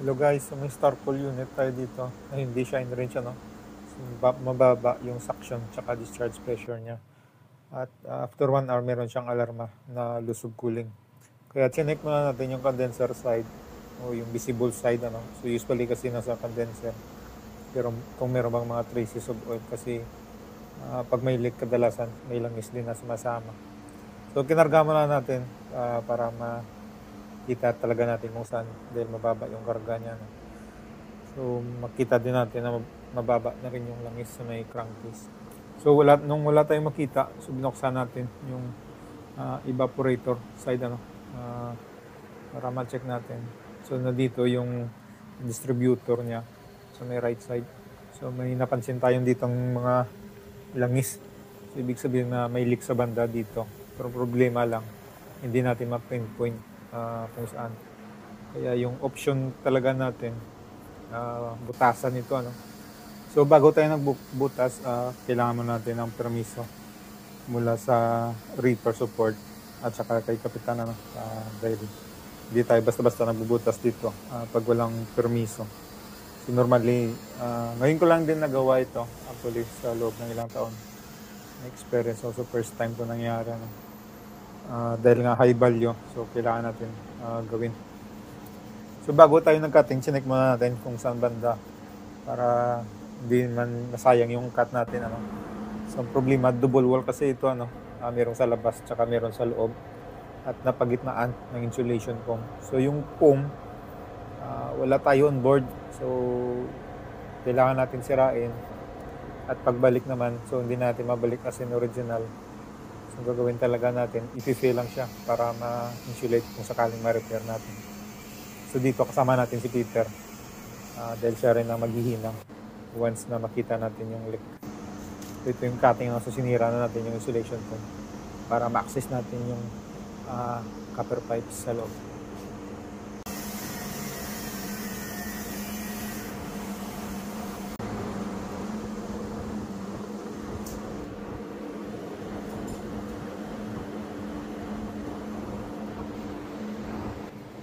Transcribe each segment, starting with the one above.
Hello guys, so may star pull unit tayo dito na hindi siya in range ano. So, mababa yung suction tsaka discharge pressure niya. At after 1 hour meron siyang alarma na loss of cooling. Kaya chinek muna natin yung condenser side o yung visible side ano. So usually kasi nasa condenser. Pero kung meron bang mga traces of oil kasi pag may leak kadalasan may langis din na sumasama. So kinarga muna natin para makita talaga natin kung saan dahil mababa yung karga niya. No? So makita din natin na mababa na rin yung langis sa may crankcase. So nung wala tayong makita, so binuksan natin yung evaporator side ano, para ma-check natin. So nandito yung distributor niya sa may right side. So may napansin tayong ditong mga langis. So ibig sabihin na may leak sa banda dito. Pero problema lang, hindi natin ma-pinpoint kung saan. Kaya yung option talaga natin, butasan ito ano. So bago tayo nagbutas, kailangan mo natin ng permiso mula sa reaper support at saka kay kapitan ano, dahil hindi tayo basta-basta nagbubutas dito pag walang permiso. So normally, ngayon ko lang din nagawa ito actually sa loob ng ilang taon. Experience also first time to nangyari ano. Dahil nga high value, so kailangan natin gawin. So bago tayo nag-cutting, chinek muna natin kung saan banda para hindi man nasayang yung cut natin ano. So ang problema, double wall kasi ito ano, merong sa labas tsaka meron sa loob at napagitnaan ng insulation foam. So yung foam, wala tayo on board. So kailangan natin sirain at pagbalik naman, so hindi natin mabalik as in original. So gagawin talaga natin, ipi-fill lang siya para ma-insulate kung sakaling ma-repair natin. So dito kasama natin si Peter dahil siya rin ang maghihinang once na makita natin yung leak. So ito yung cutting so sinira na natin yung insulation foam para ma-access natin yung copper pipes sa loob.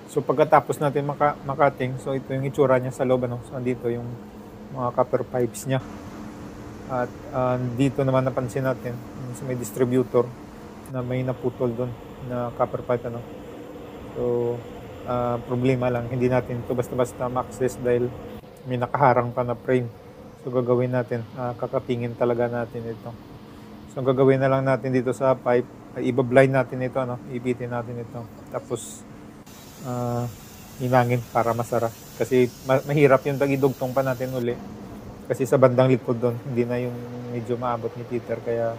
So pagkatapos natin makating, so ito yung itsura niya sa loob ano. So andito yung mga copper pipes niya. At dito naman napansin natin sa may distributor na may naputol doon na copper pipe ano. So problema lang, hindi natin ito basta-basta ma-access dahil may nakaharang pa na frame. So gagawin natin, kakapingin talaga natin ito. So gagawin na lang natin dito sa pipe, iba-blind natin ito ano, ibitin natin ito. Tapos hinangin para masara. Kasi mahirap yung idugtong pa natin uli. Kasi sa bandang likod doon, hindi na yung medyo maabot ni Peter. Kaya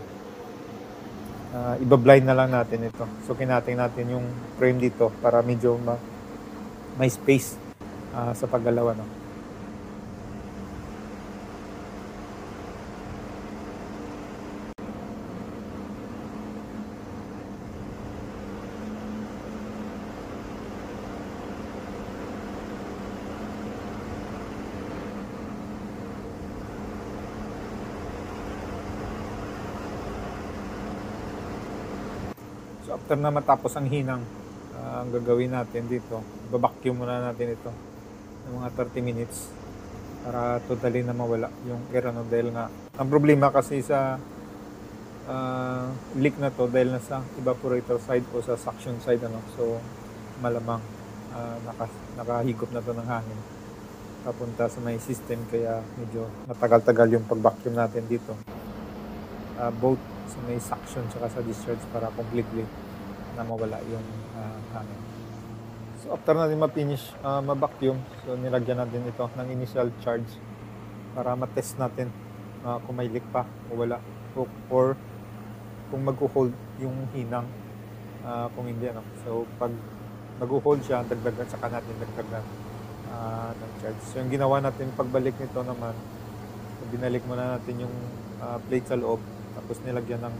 iba-blind na lang natin ito. So kinating natin yung frame dito para medyo may space sa paggalaw. No? So after na matapos ang hinang, ang gagawin natin dito, babacuum muna natin ito ng mga 30 minutes para totally na mawala yung air ano, dahil nga ang problema kasi sa leak na to dahil nasa evaporator side o sa suction side ano, so malamang nakahigop na to ng hangin papunta sa may system kaya medyo matagal-tagal yung pag-vacuum natin dito, both sa may suction saka sa discharge para completely na mawala yung hangin. So after natin ma-finish ma-vacuum, so nilagyan natin ito ng initial charge para ma-test natin kung may leak pa o wala or kung mag-hold yung hinang, kung hindi ano. So pag mag-hold siya, dagdagan saka natin dagdagan ng charge. So yung ginawa natin pagbalik nito naman, so binalik muna natin yung plate sa loob tapos nilagyan ng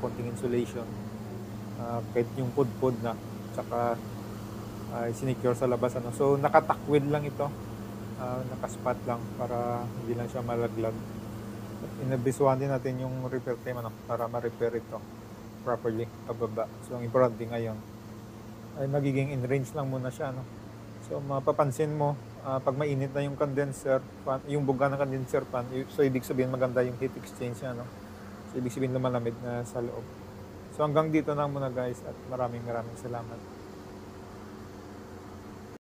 konting insulation, kahit yung pudpud na saka sinicure sa labas ano. So nakatakwid lang ito, nakaspot lang para hindi lang siya malaglag. Inabisuhan din natin yung repair team ano, para ma-repair ito properly pababa. So ang importante ngayon ay magiging in range lang muna siya ano. So So mapapansin mo, 'pag mainit na yung condenser fan, yung buga ng condenser fan, so ibig sabihin maganda yung heat exchange niya 'no. So ibig sabihin lumalamig na sa loob. So hanggang dito lang muna guys at maraming maraming salamat.